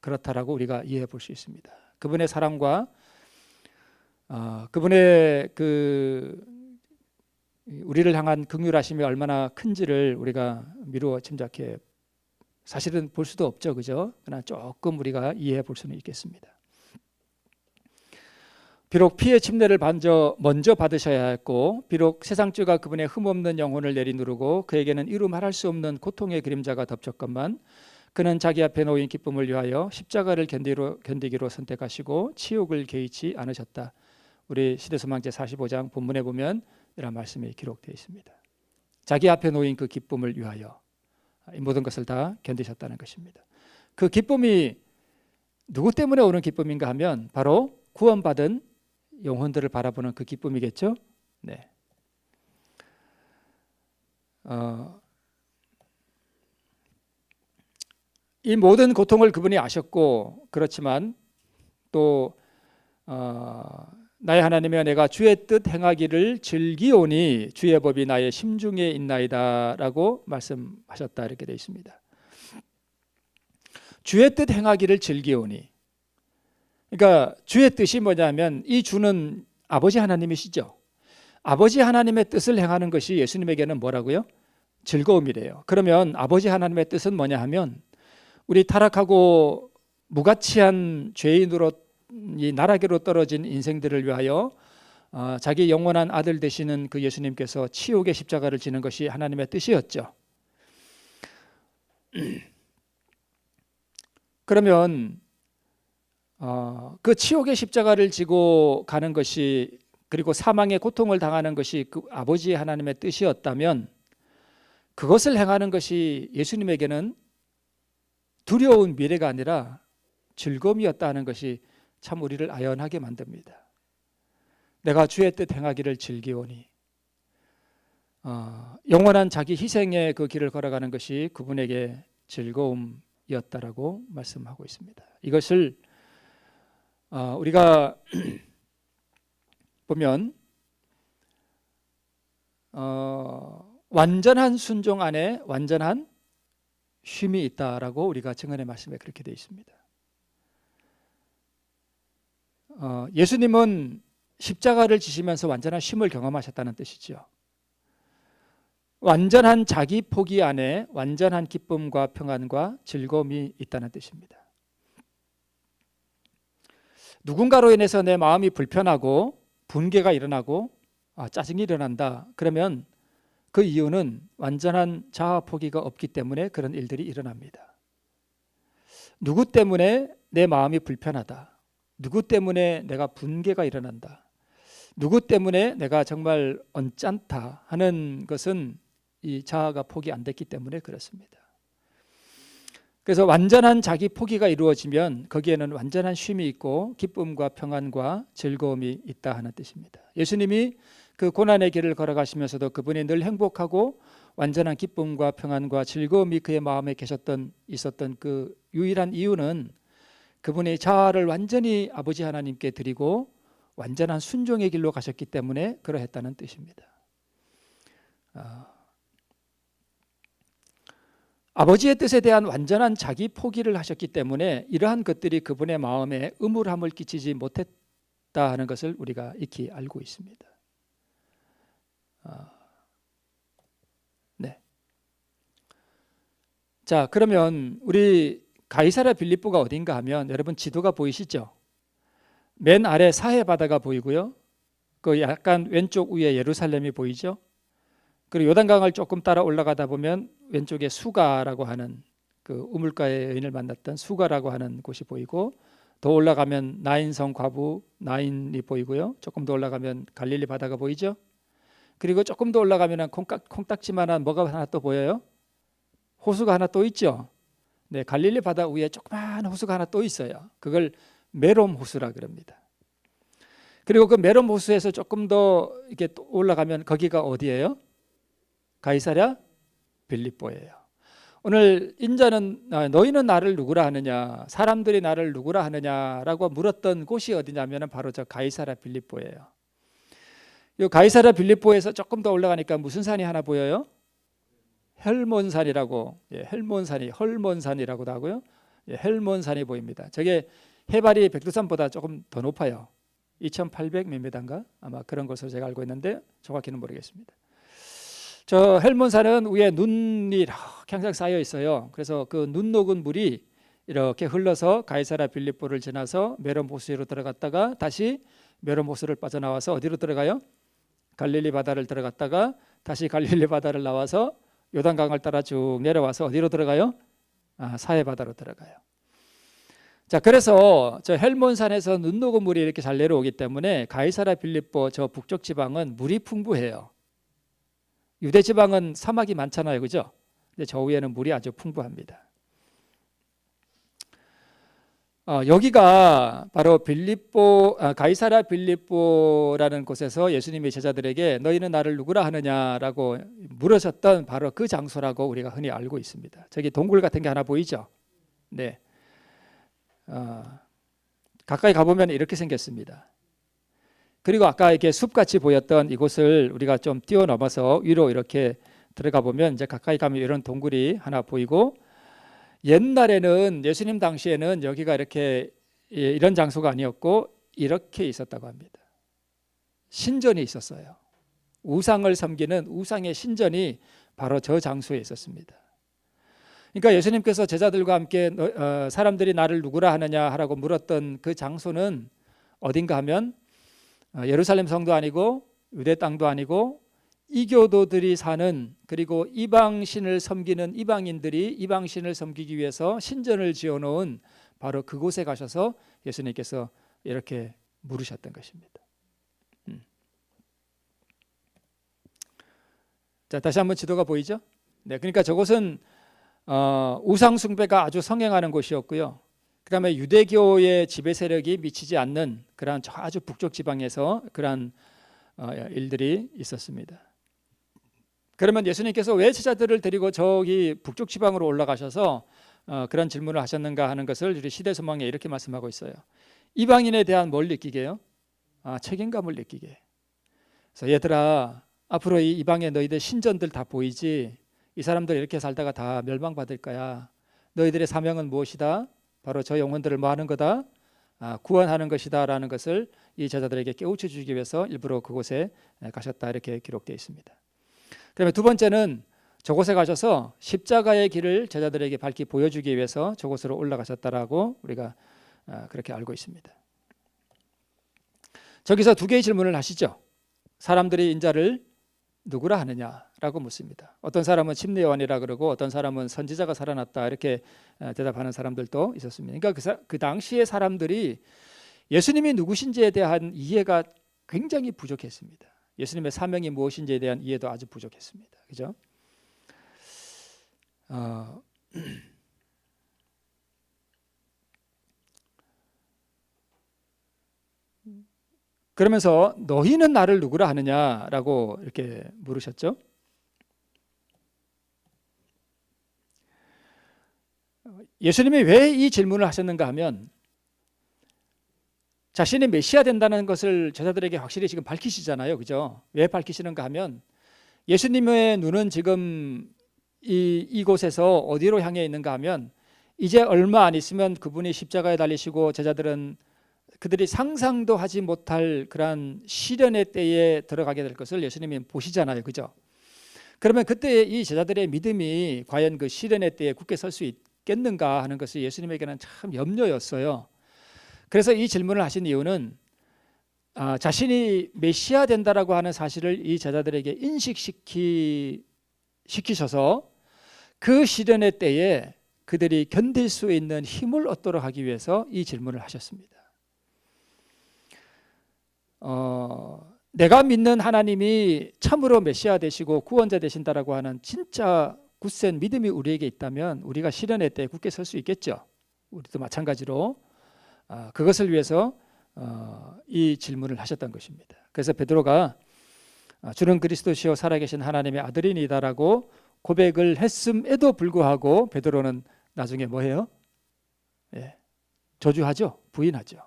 그렇다라고 우리가 이해해 볼 수 있습니다. 그분의 사랑과 그분의 우리를 향한 긍휼하심이 얼마나 큰지를 우리가 미루어 짐작해 사실은 볼 수도 없죠, 그죠? 그러나 조금 우리가 이해해 볼 수는 있겠습니다. 비록 피의 침례를 먼저 받으셔야 했고, 비록 세상죄가 그분의 흠없는 영혼을 내리누르고 그에게는 이루 말할 수 없는 고통의 그림자가 덮쳤건만, 그는 자기 앞에 놓인 기쁨을 위하여 십자가를 견디기로 선택하시고 치욕을 개의치 않으셨다. 우리 시대소망 제45장 본문에 보면 이런 말씀이 기록되어 있습니다. 자기 앞에 놓인 그 기쁨을 위하여 이 모든 것을 다 견디셨다는 것입니다. 그 기쁨이 누구 때문에 오는 기쁨인가 하면 바로 구원받은 영혼들을 바라보는 그 기쁨이겠죠. 네. 이 모든 고통을 그분이 아셨고, 그렇지만 또 나의 하나님이여 내가 주의 뜻 행하기를 즐기오니 주의 법이 나의 심중에 있나이다 라고 말씀하셨다, 이렇게 되어 있습니다. 주의 뜻 행하기를 즐기오니, 그러니까 주의 뜻이 뭐냐면 이 주는 아버지 하나님이시죠. 아버지 하나님의 뜻을 행하는 것이 예수님에게는 뭐라고요? 즐거움이래요. 그러면 아버지 하나님의 뜻은 뭐냐 하면 우리 타락하고 무가치한 죄인으로 이 나락으로 떨어진 인생들을 위하여 자기 영원한 아들 되시는 그 예수님께서 치욕의 십자가를 지는 것이 하나님의 뜻이었죠. 그러면 그 치욕의 십자가를 지고 가는 것이, 그리고 사망의 고통을 당하는 것이 그 아버지 하나님의 뜻이었다면, 그것을 행하는 것이 예수님에게는 두려운 미래가 아니라 즐거움이었다 하는 것이 참 우리를 아연하게 만듭니다. 내가 주의 뜻 행하기를 즐기오니, 영원한 자기 희생의 그 길을 걸어가는 것이 그분에게 즐거움이었다라고 말씀하고 있습니다. 이것을 우리가 보면 완전한 순종 안에 완전한 쉼이 있다라고 우리가 증언의 말씀에 그렇게 되어 있습니다. 예수님은 십자가를 지시면서 완전한 쉼을 경험하셨다는 뜻이죠. 완전한 자기 포기 안에 완전한 기쁨과 평안과 즐거움이 있다는 뜻입니다. 누군가로 인해서 내 마음이 불편하고 분개가 일어나고 짜증이 일어난다. 그러면 그 이유는 완전한 자아 포기가 없기 때문에 그런 일들이 일어납니다. 누구 때문에 내 마음이 불편하다. 누구 때문에 내가 분개가 일어난다. 누구 때문에 내가 정말 언짢다 하는 것은 이 자아가 포기 안 됐기 때문에 그렇습니다. 그래서 완전한 자기 포기가 이루어지면 거기에는 완전한 쉼이 있고 기쁨과 평안과 즐거움이 있다 하는 뜻입니다. 예수님이 그 고난의 길을 걸어가시면서도 그분이 늘 행복하고 완전한 기쁨과 평안과 즐거움이 그의 마음에 있었던 그 유일한 이유는 그분의 자아를 완전히 아버지 하나님께 드리고 완전한 순종의 길로 가셨기 때문에 그러했다는 뜻입니다. 아버지의 뜻에 대한 완전한 자기 포기를 하셨기 때문에 이러한 것들이 그분의 마음에 음울함을 끼치지 못했다 하는 것을 우리가 익히 알고 있습니다. 네. 자, 그러면 우리 가이사랴 빌립보가 어딘가 하면 여러분 지도가 보이시죠? 맨 아래 사해 바다가 보이고요. 그 약간 왼쪽 위에 예루살렘이 보이죠? 그리고 요단강을 조금 따라 올라가다 보면 왼쪽에 수가라고 하는 그 우물가의 여인을 만났던 수가라고 하는 곳이 보이고, 더 올라가면 나인성 과부 나인이 보이고요. 조금 더 올라가면 갈릴리 바다가 보이죠? 그리고 조금 더 올라가면 콩딱지만한 뭐가 하나 또 보여요? 호수가 하나 또 있죠? 네, 갈릴리 바다 위에 조그마한 호수가 하나 또 있어요. 그걸 메롬 호수라 그럽니다. 그리고 그 메롬 호수에서 조금 더 이렇게 올라가면 거기가 어디예요? 가이사랴 빌립보예요. 오늘 인자는 너희는 나를 누구라 하느냐, 사람들이 나를 누구라 하느냐라고 물었던 곳이 어디냐면 바로 저 가이사랴 빌립보예요. 이 가이사랴 빌립보에서 조금 더 올라가니까 무슨 산이 하나 보여요? 헬몬산이라고, 헬몬산이라고도 하고요. 헬몬산이 보입니다. 저게 해발이 백두산보다 조금 더 높아요. 2,800 몇 미터인가? 아마 그런 것으로 제가 알고 있는데 정확히는 모르겠습니다. 저 헬몬산은 위에 눈이 이렇게 항상 쌓여 있어요. 그래서 그 눈 녹은 물이 이렇게 흘러서 가이사랴 빌립보를 지나서 메론보스로 들어갔다가 다시 메론보스를 빠져나와서 어디로 들어가요? 갈릴리 바다를 들어갔다가 다시 갈릴리 바다를 나와서 요단강을 따라 쭉 내려와서 어디로 들어가요? 사해 바다로 들어가요. 자, 그래서 저 헬몬산에서 눈 녹은 물이 이렇게 잘 내려오기 때문에 가이사랴 빌립보 저 북쪽 지방은 물이 풍부해요. 유대 지방은 사막이 많잖아요, 그죠? 근데 저 위에는 물이 아주 풍부합니다. 여기가 바로 가이사랴 빌립보라는 곳에서 예수님이 제자들에게 너희는 나를 누구라 하느냐라고 물으셨던 바로 그 장소라고 우리가 흔히 알고 있습니다. 저기 동굴 같은 게 하나 보이죠? 네. 가까이 가보면 이렇게 생겼습니다. 그리고 아까 이렇게 숲같이 보였던 이곳을 우리가 좀 뛰어넘어서 위로 이렇게 들어가 보면 이제 가까이 가면 이런 동굴이 하나 보이고, 옛날에는 예수님 당시에는 여기가 이렇게 이런 장소가 아니었고 이렇게 있었다고 합니다. 신전이 있었어요. 우상을 섬기는 우상의 신전이 바로 저 장소에 있었습니다. 그러니까 예수님께서 제자들과 함께 사람들이 나를 누구라 하느냐 하라고 물었던 그 장소는 어딘가 하면 예루살렘 성도 아니고 유대 땅도 아니고 이교도들이 사는, 그리고 이방신을 섬기는 이방인들이 이방신을 섬기기 위해서 신전을 지어놓은 바로 그곳에 가셔서 예수님께서 이렇게 물으셨던 것입니다. 자, 다시 한번 지도가 보이죠? 네, 그러니까 저곳은 우상 숭배가 아주 성행하는 곳이었고요. 그다음에 유대교의 지배 세력이 미치지 않는 그러한 아주 북쪽 지방에서 그러한 일들이 있었습니다. 그러면 예수님께서 왜 제자들을 데리고 저기 북쪽 지방으로 올라가셔서 그런 질문을 하셨는가 하는 것을 우리 시대소망에 이렇게 말씀하고 있어요. 이방인에 대한 뭘 느끼게요? 책임감을 느끼게. 그래서 얘들아, 앞으로 이 이방의 너희들 신전들 다 보이지? 이 사람들 이렇게 살다가 다 멸망받을 거야. 너희들의 사명은 무엇이다? 바로 저 영혼들을 뭐 하는 거다? 구원하는 것이다 라는 것을 이 제자들에게 깨우쳐 주기 위해서 일부러 그곳에 가셨다, 이렇게 기록되어 있습니다. 그다음에 두 번째는 저곳에 가셔서 십자가의 길을 제자들에게 밝히 보여주기 위해서 저곳으로 올라가셨다라고 우리가 그렇게 알고 있습니다. 저기서 두 개의 질문을 하시죠. 사람들이 인자를 누구라 하느냐라고 묻습니다. 어떤 사람은 침례요한이라 그러고 어떤 사람은 선지자가 살아났다, 이렇게 대답하는 사람들도 있었습니다. 그러니까 그 당시의 사람들이 예수님이 누구신지에 대한 이해가 굉장히 부족했습니다. 예수님의 사명이 무엇인지에 대한 이해도 아주 부족했습니다. 그죠? 그러면서 너희는 나를 누구라 하느냐라고 이렇게 물으셨죠. 예수님이 왜 이 질문을 하셨는가 하면 자신이 메시아 된다는 것을 제자들에게 확실히 지금 밝히시잖아요. 그죠? 왜 밝히시는가 하면 예수님의 눈은 지금 이곳에서 어디로 향해 있는가 하면 이제 얼마 안 있으면 그분이 십자가에 달리시고 제자들은 그들이 상상도 하지 못할 그러한 시련의 때에 들어가게 될 것을 예수님이 보시잖아요. 그죠? 그러면 그때 이 제자들의 믿음이 과연 그 시련의 때에 굳게 설 수 있겠는가 하는 것이 예수님에게는 참 염려였어요. 그래서 이 질문을 하신 이유는 자신이 메시아 된다라고 하는 사실을 이 제자들에게 인식시키셔서 그 시련의 때에 그들이 견딜 수 있는 힘을 얻도록 하기 위해서 이 질문을 하셨습니다. 내가 믿는 하나님이 참으로 메시아 되시고 구원자 되신다라고 하는 진짜 굳센 믿음이 우리에게 있다면 우리가 시련의 때에 굳게 설 수 있겠죠. 우리도 마찬가지로 그것을 위해서 이 질문을 하셨던 것입니다. 그래서 베드로가 주는 그리스도시요 살아계신 하나님의 아들이니다라고 고백을 했음에도 불구하고 베드로는 나중에 뭐해요? 저주하죠. 부인하죠.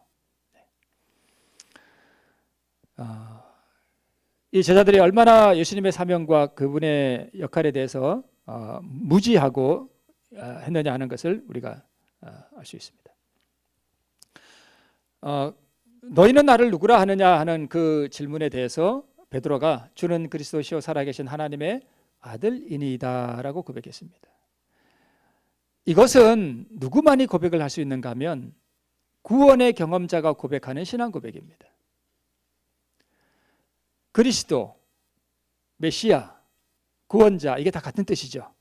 이 제자들이 얼마나 예수님의 사명과 그분의 역할에 대해서 무지하고 했느냐 하는 것을 우리가 알 수 있습니다. 너희는 나를 누구라 하느냐 하는 그 질문에 대해서 베드로가 주는 그리스도시요 살아계신 하나님의 아들이니이다라고 고백했습니다. 이것은 누구만이 고백을 할 수 있는가 하면 구원의 경험자가 고백하는 신앙 고백입니다. 그리스도, 메시아, 구원자, 이게 다 같은 뜻이죠.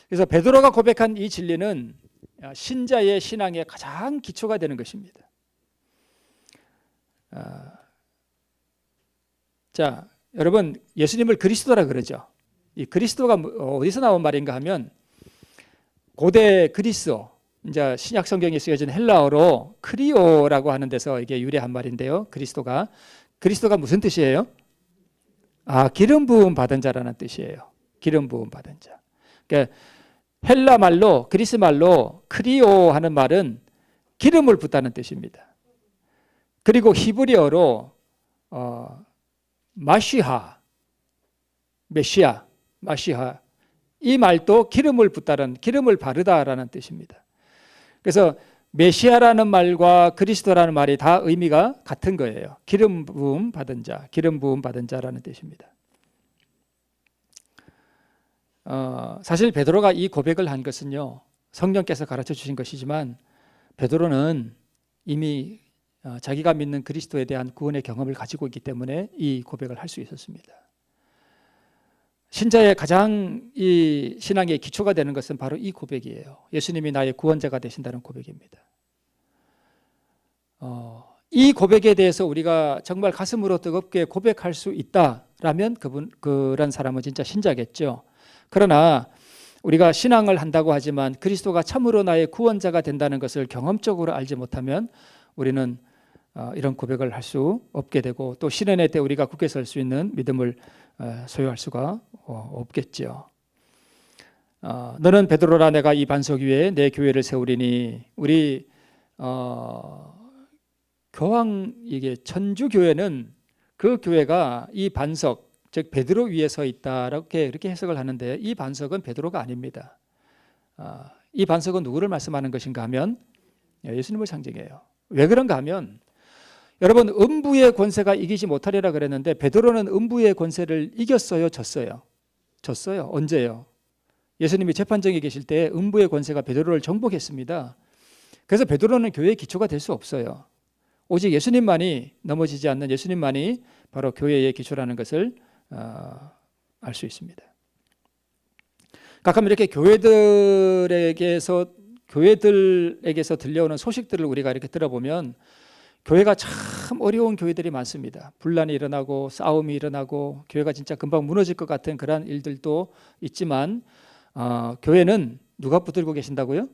그래서 베드로가 고백한 이 진리는 신자의 신앙의 가장 기초가 되는 것입니다. 자, 여러분, 예수님을 그리스도라 그러죠. 이 그리스도가 어디서 나온 말인가 하면 고대 그리스어, 이제 신약 성경에 쓰여진 헬라어로 크리오라고 하는 데서 이게 유래한 말인데요. 그리스도가 무슨 뜻이에요? 기름 부음 받은 자라는 뜻이에요. 기름 부음 받은 자. 그러니까 헬라 말로, 그리스 말로 크리오 하는 말은 기름을 붓다는 뜻입니다. 그리고 히브리어로 마시하, 메시아, 마시하, 이 말도 기름을 붓다는, 기름을 바르다라는 뜻입니다. 그래서 메시아라는 말과 그리스도라는 말이 다 의미가 같은 거예요. 기름 부음 받은 자, 기름 부음 받은 자라는 뜻입니다. 사실 베드로가 이 고백을 한 것은요, 성령께서 가르쳐 주신 것이지만 베드로는 이미 자기가 믿는 그리스도에 대한 구원의 경험을 가지고 있기 때문에 이 고백을 할 수 있었습니다. 신자의 가장 이 신앙의 기초가 되는 것은 바로 이 고백이에요. 예수님이 나의 구원자가 되신다는 고백입니다. 이 고백에 대해서 우리가 정말 가슴으로 뜨겁게 고백할 수 있다라면 그런 사람은 진짜 신자겠죠. 그러나 우리가 신앙을 한다고 하지만 그리스도가 참으로 나의 구원자가 된다는 것을 경험적으로 알지 못하면 우리는 이런 고백을 할 수 없게 되고 또 시련의 때 우리가 굳게 설 수 있는 믿음을 소유할 수가 없겠죠. 너는 베드로라 내가 이 반석 위에 내 교회를 세우리니 우리 교황 이게 천주 교회는 그 교회가 이 반석 즉 베드로 위에 서 있다라고 이렇게 해석을 하는데 이 반석은 베드로가 아닙니다. 이 반석은 누구를 말씀하는 것인가 하면 예수님을 상징해요. 왜 그런가 하면 여러분 음부의 권세가 이기지 못하리라 그랬는데 베드로는 음부의 권세를 이겼어요, 졌어요? 졌어요. 언제요? 예수님이 재판정에 계실 때 음부의 권세가 베드로를 정복했습니다. 그래서 베드로는 교회의 기초가 될 수 없어요. 오직 예수님만이 넘어지지 않는 예수님만이 바로 교회의 기초라는 것을 알 수 있습니다. 가끔 이렇게 교회들에게서 들려오는 소식들을 우리가 이렇게 들어보면 교회가 참 어려운 교회들이 많습니다. 분란이 일어나고 싸움이 일어나고 교회가 진짜 금방 무너질 것 같은 그런 일들도 있지만 교회는 누가 붙들고 계신다고요?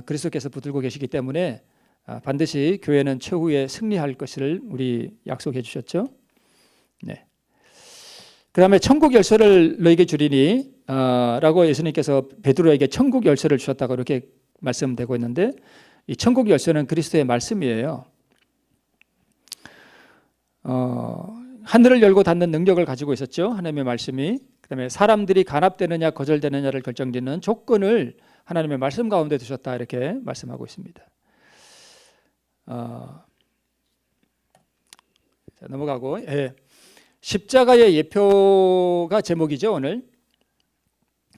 그리스도께서 붙들고 계시기 때문에 반드시 교회는 최후에 승리할 것을 우리 약속해 주셨죠. 네. 그 다음에 천국 열쇠를 너에게 주리니 라고 예수님께서 베드로에게 천국 열쇠를 주셨다고 이렇게 말씀되고 있는데 이 천국 열쇠는 그리스도의 말씀이에요. 하늘을 열고 닫는 능력을 가지고 있었죠. 하나님의 말씀이. 그 다음에 사람들이 간합되느냐 거절되느냐를 결정짓는 조건을 하나님의 말씀 가운데 두셨다 이렇게 말씀하고 있습니다. 자, 넘어가고 십자가의 예표가 제목이죠. 오늘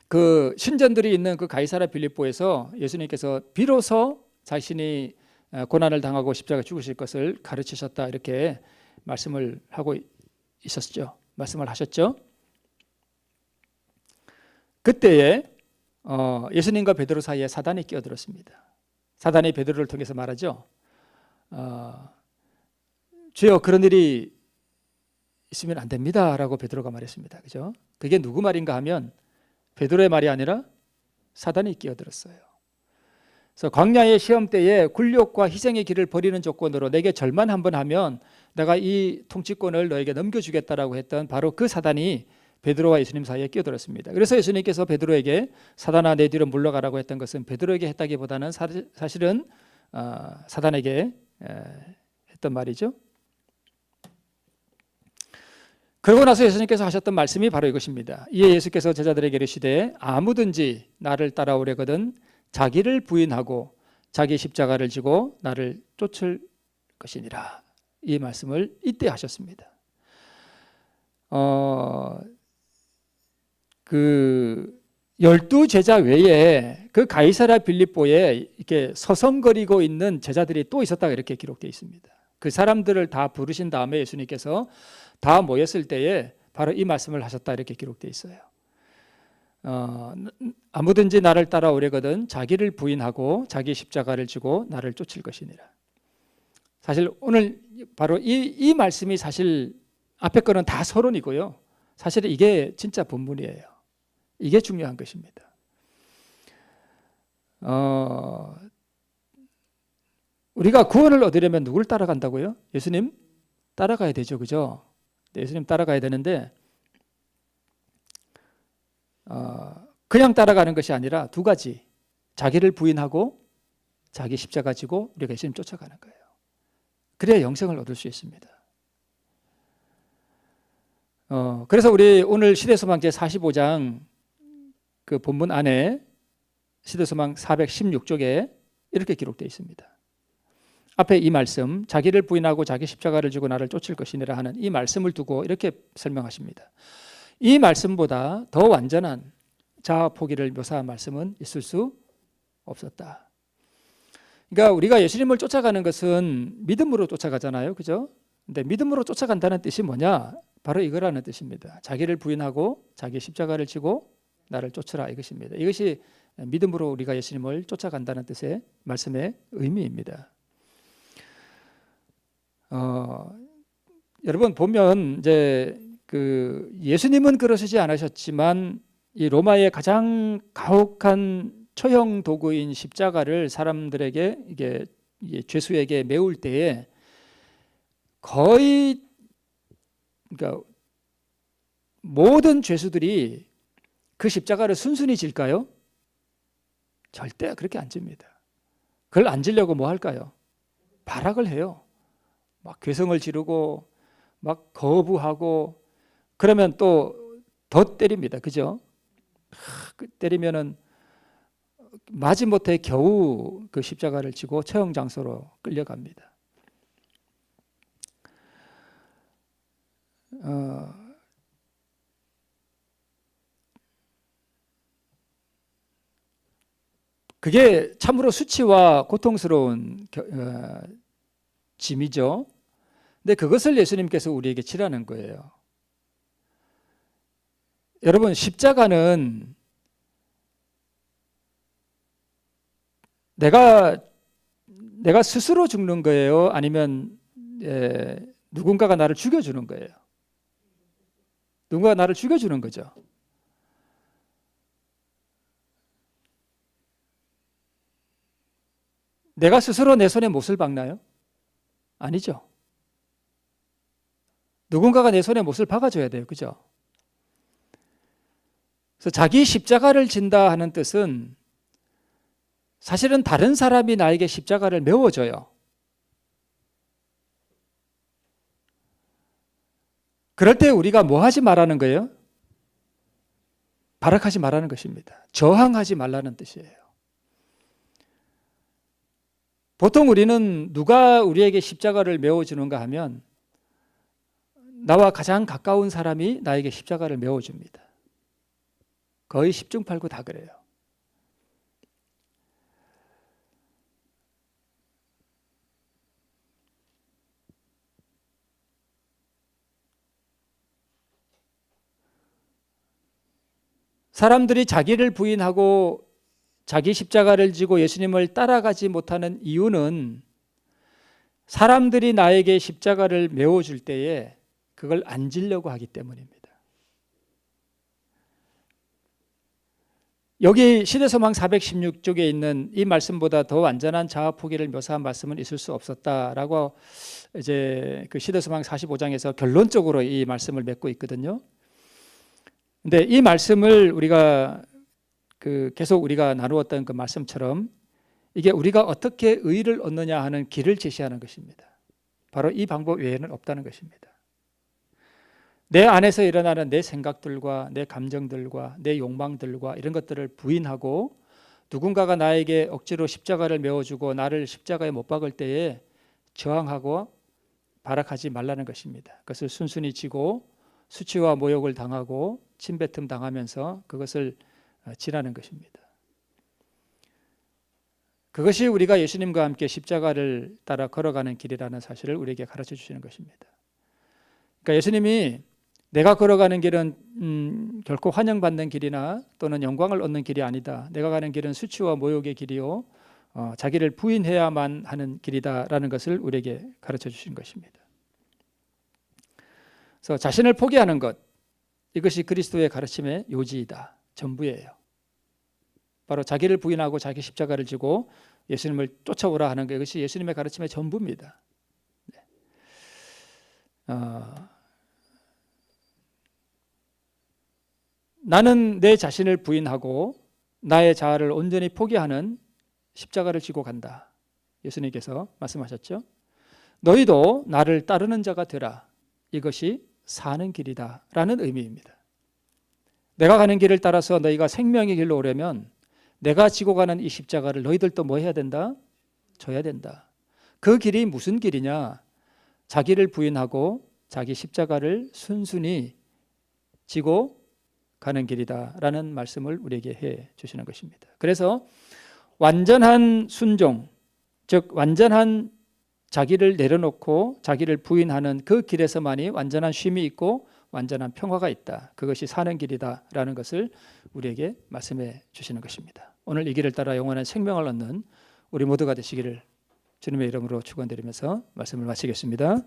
그 신전들이 있는 그 가이사랴 빌립보에서 예수님께서 비로소 자신이 고난을 당하고 십자가 죽으실 것을 가르치셨다 이렇게 말씀을 하고 있었죠. 말씀을 하셨죠. 그때에 예수님과 베드로 사이에 사단이 끼어들었습니다. 사단이 베드로를 통해서 말하죠. 주여 그런 일이 있으면 안 됩니다라고 베드로가 말했습니다. 그죠? 그게 누구 말인가 하면 베드로의 말이 아니라 사단이 끼어들었어요. 그래서 광야의 시험 때에 굴욕과 희생의 길을 버리는 조건으로 내게 절만 한번 하면 내가 이 통치권을 너에게 넘겨주겠다라고 했던 바로 그 사단이 베드로와 예수님 사이에 끼어들었습니다. 그래서 예수님께서 베드로에게 사단아 내 뒤로 물러가라고 했던 것은 베드로에게 했다기보다는 사실은 사단에게 했던 말이죠. 그러고 나서 예수님께서 하셨던 말씀이 바로 이것입니다. 이에 예수께서 제자들에게 이르시되 아무든지 나를 따라오려거든 자기를 부인하고 자기 십자가를 지고 나를 쫓을 것이니라. 이 말씀을 이때 하셨습니다. 그 12제자 외에 그 가이사랴 빌립보에 이렇게 서성거리고 있는 제자들이 또 있었다가 이렇게 기록되어 있습니다. 그 사람들을 다 부르신 다음에 예수님께서 다 모였을 때에 바로 이 말씀을 하셨다 이렇게 기록되어 있어요. 아무든지 나를 따라오려거든 자기를 부인하고 자기 십자가를 지고 나를 쫓을 것이니라. 사실 오늘 바로 이 말씀이 사실 앞에 거는 다 서론이고요. 사실 이게 진짜 본문이에요. 이게 중요한 것입니다. 우리가 구원을 얻으려면 누굴 따라간다고요? 예수님 따라가야 되죠, 그죠? 예수님 따라가야 되는데 그냥 따라가는 것이 아니라 두 가지, 자기를 부인하고 자기 십자가 지고 우리가 예수님 쫓아가는 거예요. 그래야 영생을 얻을 수 있습니다. 그래서 우리 오늘 시대소망 제45장 그 본문 안에 시대소망 416쪽에 이렇게 기록되어 있습니다. 앞에 이 말씀, 자기를 부인하고 자기 십자가를 지고 나를 쫓을 것이니라 하는 이 말씀을 두고 이렇게 설명하십니다. 이 말씀보다 더 완전한 자아 포기를 묘사한 말씀은 있을 수 없었다. 그러니까 우리가 예수님을 쫓아가는 것은 믿음으로 쫓아가잖아요, 그죠? 근데 믿음으로 쫓아간다는 뜻이 뭐냐? 바로 이거라는 뜻입니다. 자기를 부인하고 자기 십자가를 지고 나를 쫓으라 이것입니다. 이것이 믿음으로 우리가 예수님을 쫓아간다는 뜻의 말씀의 의미입니다. 여러분 보면 이제 그 예수님은 그러시지 않으셨지만 이 로마의 가장 가혹한 처형 도구인 십자가를 사람들에게 이게 죄수에게 메울 때에 거의 그러니까 모든 죄수들이 그 십자가를 순순히 질까요? 절대 그렇게 안 집니다. 그걸 안 지려고 뭐 할까요? 발악을 해요. 막 괴성을 지르고 막 거부하고 그러면 또 더 때립니다. 그죠? 때리면은 마지못해 겨우 그 십자가를 지고 처형 장소로 끌려갑니다. 그게 참으로 수치와 고통스러운 짐이죠. 근데 그것을 예수님께서 우리에게 치라는 거예요. 여러분 십자가는 내가 스스로 죽는 거예요? 아니면 누군가가 나를 죽여주는 거예요? 누군가가 나를 죽여주는 거죠. 내가 스스로 내 손에 못을 박나요? 아니죠. 누군가가 내 손에 못을 박아줘야 돼요. 그죠? 그래서 자기 십자가를 진다 하는 뜻은 사실은 다른 사람이 나에게 십자가를 메워줘요. 그럴 때 우리가 뭐 하지 말라는 거예요? 발악하지 말라는 것입니다. 저항하지 말라는 뜻이에요. 보통 우리는 누가 우리에게 십자가를 메워주는가 하면 나와 가장 가까운 사람이 나에게 십자가를 메워줍니다. 거의 10중 8구 다 그래요. 사람들이 자기를 부인하고 자기 십자가를 지고 예수님을 따라가지 못하는 이유는 사람들이 나에게 십자가를 메워줄 때에 그걸 안 지려고 하기 때문입니다. 여기 시대소망 416쪽에 있는 이 말씀보다 더 완전한 자아 포기를 묘사한 말씀은 있을 수 없었다라고 이제 그 시대소망 45장에서 결론적으로 이 말씀을 맺고 있거든요. 근데 이 말씀을 우리가 계속 우리가 나누었던 그 말씀처럼 이게 우리가 어떻게 의를 얻느냐 하는 길을 제시하는 것입니다. 바로 이 방법 외에는 없다는 것입니다. 내 안에서 일어나는 내 생각들과 내 감정들과 내 욕망들과 이런 것들을 부인하고 누군가가 나에게 억지로 십자가를 메워주고 나를 십자가에 못 박을 때에 저항하고 발악하지 말라는 것입니다. 그것을 순순히 지고 수치와 모욕을 당하고 침뱉음 당하면서 그것을 지라는 것입니다. 그것이 우리가 예수님과 함께 십자가를 따라 걸어가는 길이라는 사실을 우리에게 가르쳐 주시는 것입니다. 그러니까 예수님이 내가 걸어가는 길은 결코 환영받는 길이나 또는 영광을 얻는 길이 아니다. 내가 가는 길은 수치와 모욕의 길이요 자기를 부인해야만 하는 길이다라는 것을 우리에게 가르쳐 주신 것입니다. 그래서 자신을 포기하는 것, 이것이 그리스도의 가르침의 요지이다. 전부예요. 바로 자기를 부인하고 자기 십자가를 지고 예수님을 쫓아오라 하는 것, 이것이 예수님의 가르침의 전부입니다. 나는 내 자신을 부인하고 나의 자아를 온전히 포기하는 십자가를 지고 간다. 예수님께서 말씀하셨죠. 너희도 나를 따르는 자가 되라. 이것이 사는 길이다 라는 의미입니다. 내가 가는 길을 따라서 너희가 생명의 길로 오려면 내가 지고 가는 이 십자가를 너희들도 뭐 해야 된다? 져야 된다. 그 길이 무슨 길이냐? 자기를 부인하고 자기 십자가를 순순히 지고 가는 길이다라는 말씀을 우리에게 해 주시는 것입니다. 그래서 완전한 순종, 즉 완전한 자기를 내려놓고 자기를 부인하는 그 길에서만이 완전한 쉼이 있고 완전한 평화가 있다. 그것이 사는 길이다라는 것을 우리에게 말씀해 주시는 것입니다. 오늘 이 길을 따라 영원한 생명을 얻는 우리 모두가 되시기를 주님의 이름으로 축원드리면서 말씀을 마치겠습니다.